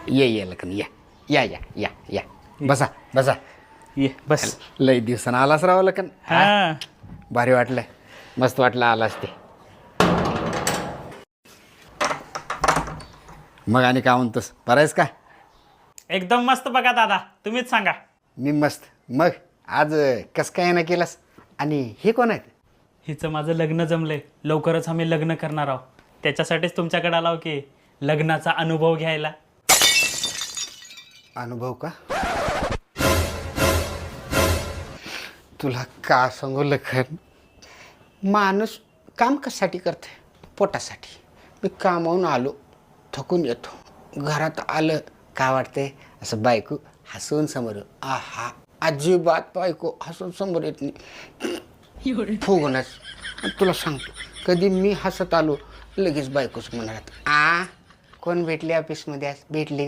ये लखन या या या या या बसा बसा. ये बस. लई दिवसानं आलास राव लखन. हा भारी वाटलं, मस्त वाटलं आलास ते. मग आणि काय म्हणतोस, बरं आहेस का? एकदम मस्त बघा दादा, तुम्हीच सांगा. मी मस्त. मग आज कसं काय ना केलास? आणि हे कोण आहेत? हिचं माझं लग्न जमलंय, लवकरच आम्ही लग्न करणार आहोत. त्याच्यासाठीच तुमच्याकडे आलो की लग्नाचा अनुभव घ्यायला. अनुभव का? तुला का सांगू लखन, माणूस काम कशासाठी करते? पोटासाठी. मी कामावून आलो, थकून येतो, घरात आलं काय वाटतंय असं बायको हसून समोर. आहा, अजिबात बायको हसून समोर येत नाही, फुगणच. तुला सांगतो, कधी मी हसत आलो लगेच बायकोच म्हणालात, कोण भेटली ऑफिसमध्ये आज? भेटली का?